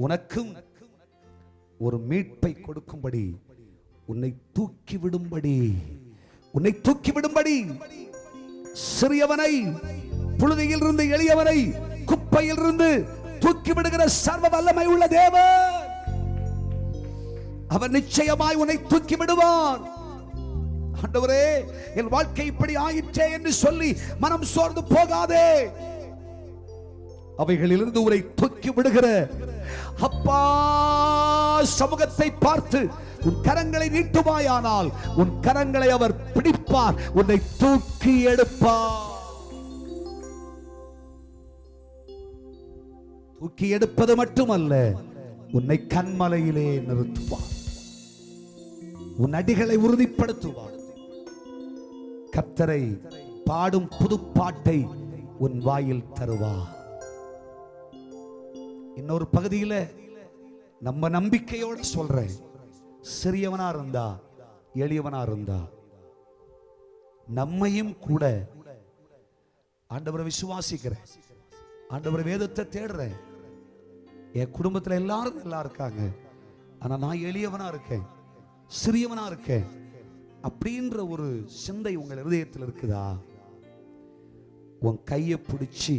உனக்கும் ஒரு மீட்பை கொடுக்கும்படி, உன்னை தூக்கி விடும்படி சிறியவனை, புழுதியில் இருந்து எளியவனை குப்பையில் இருந்து தூக்கி விடுகிற சர்வ வல்லமை உள்ள தேவன் அவர் நிச்சயமாய் உன்னை தூக்கி விடுவார். ஆண்டவரே, என் வாழ்க்கை இப்படி ஆயிற்றே என்று சொல்லி மனம் சோர்ந்து போகாதே. அவைகளிலிருந்து உன்னை தூக்கி விடுகிற அப்பா சமூகத்தை பார்த்து உன் கரங்களை நீட்டுவாயானால் உன் கரங்களை அவர் பிடிப்பார், உன்னை தூக்கி எடுப்பார். தூக்கி எடுப்பது மட்டுமல்ல, உன்னை கன்மலையிலே நிறுத்துவார், உன் அடிகளை உறுதிப்படுத்துவார். கர்த்தரை பாடும் புதுப்பாட்டை உன் வாயில் தருவார். இன்னொரு பகுதியில நம்ம நம்பிக்கையோட சொல்றேன், சிறியவனா இருந்தா எளியவனா இருந்தா நம்மையும் கூட ஆண்டவரை விசுவாசிக்கிறேன், ஆண்டவரை வேதத்தை தேடுறேன், என் குடும்பத்துல எல்லாரும் நல்லா இருக்காங்க, ஆனா நான் எளியவனா இருக்கேன், சிறியவனா இருக்கேன் அப்படின்ற ஒரு சிந்தை உங்கள் இருதயத்தில் இருக்குதா? உன் கையை பிடிச்சி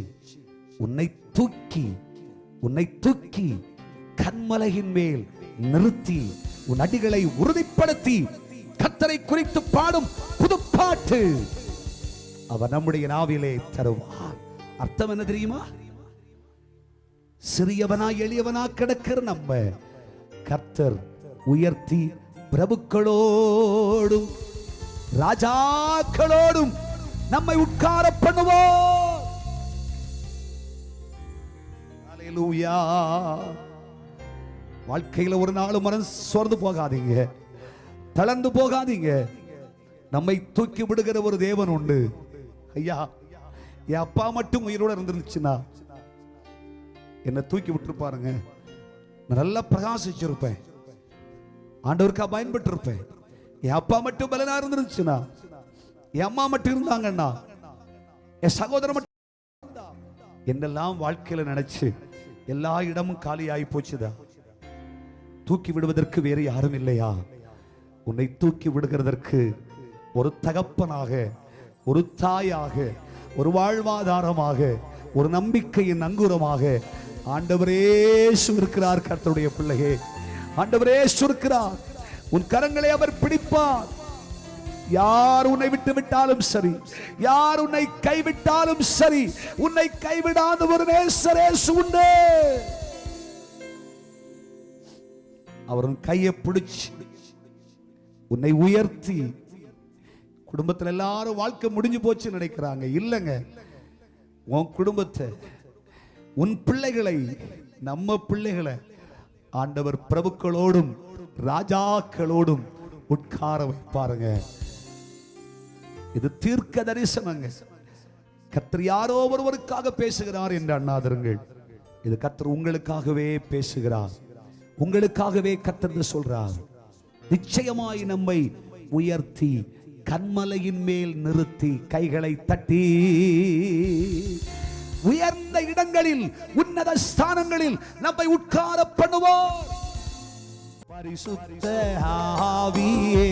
உன்னை தூக்கி கன்மலையின் மேல் நிறுத்தி உன் அடிகளை உறுதிப்படுத்தி கர்த்தரை குறித்து பாடும் புதுப்பாட்டு அவர் நம்முடைய நாவிலே தருவார். அர்த்தம் என்ன தெரியுமா? சிறியவனா எளியவனா கிடக்கிற நம்ம கர்த்தர் உயர்த்தி பிரபுக்களோடும் ராஜாக்களோடும் நம்மை உட்கார பண்ணுவோம். அல்லேலூயா. வாழ்க்கையில ஒரு நாள் மனம் சோர்ந்து போகாதீங்க, தளர்ந்து போகாதீங்க. நம்மை தூக்கி விடுகிற ஒரு தேவன் உண்டு. ஐயா, என் அப்பா மட்டும் உயிரோட இருந்துச்சுன்னா என்னை தூக்கி விட்டு பாருங்க, நான் நல்லா பிரகாசிச்சிருப்பேன், ஆண்டவருக்கா பயன்பட்டு இருப்பேன். என் அப்பா மட்டும் பலனா இருந்துச்சுன்னா, என் அம்மா மட்டும் இருந்தாங்கன்னா, என் சகோதரன் மட்டும் என்னெல்லாம் வாழ்க்கையில நினைச்சு எல்லா இடமும் காலியாகி போச்சுதா? தூக்கி விடுவதற்கு வேறு யாரும் இல்லையா? உன்னை தூக்கி விடுகிறதற்கு ஒரு தகப்பனாக, ஒரு தாயாக, ஒரு வாழ்வாதாரமாக, ஒரு நம்பிக்கையின் அங்குரமாக ஆண்டவரே இருக்கிறார். கர்த்தருடைய பிள்ளையே, ஆண்டவரே இருக்கிறார். உன் கரங்களை அவர் பிடிப்பார். யார் உன்னை விட்டு விட்டாலும் சரி, யார் உன்னை கைவிட்டாலும் சரி, உன்னை கைவிடாத ஒரு நேசரேசு உண்டு. அவர் உன் கையை பிடிச்சு உன்னை உயர்த்தி, குடும்பத்தில் எல்லாரும் வாழ்க்கை முடிஞ்சு போச்சு நினைக்கிறாங்க. இல்லைங்க, உன் குடும்பத்தை, உன் பிள்ளைகளை, நம்ம பிள்ளைகளை ஆண்டவர் பிரபுக்களோடும் ராஜாக்களோடும் உட்கார வைப்பாருங்க. இது தீர்க்க தரிசனங்க. கர்த்தர் யாரோ ஒருவருக்காக பேசுகிறார் என்று எண்ணாதிருங்கள். இது கர்த்தர் உங்களுக்காகவே பேசுகிறார், உங்களுக்காகவே கர்த்தர் சொல்றார். நிச்சயமாய் நம்மை உயர்த்தி கன்மலையின் மேல் நிறுத்தி கைகளை தட்டி உயர்ந்த இடங்களில், உன்னத ஸ்தானங்களில் நம்மை உட்கார பண்ணுவோம். பரிசுத்த ஆவியே,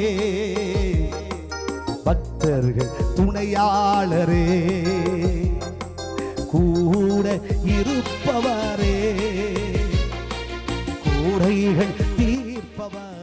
பக்தர்கள் துணையாளரே, கூட இருப்பவரே, கூரைகள் தீர்ப்பவர்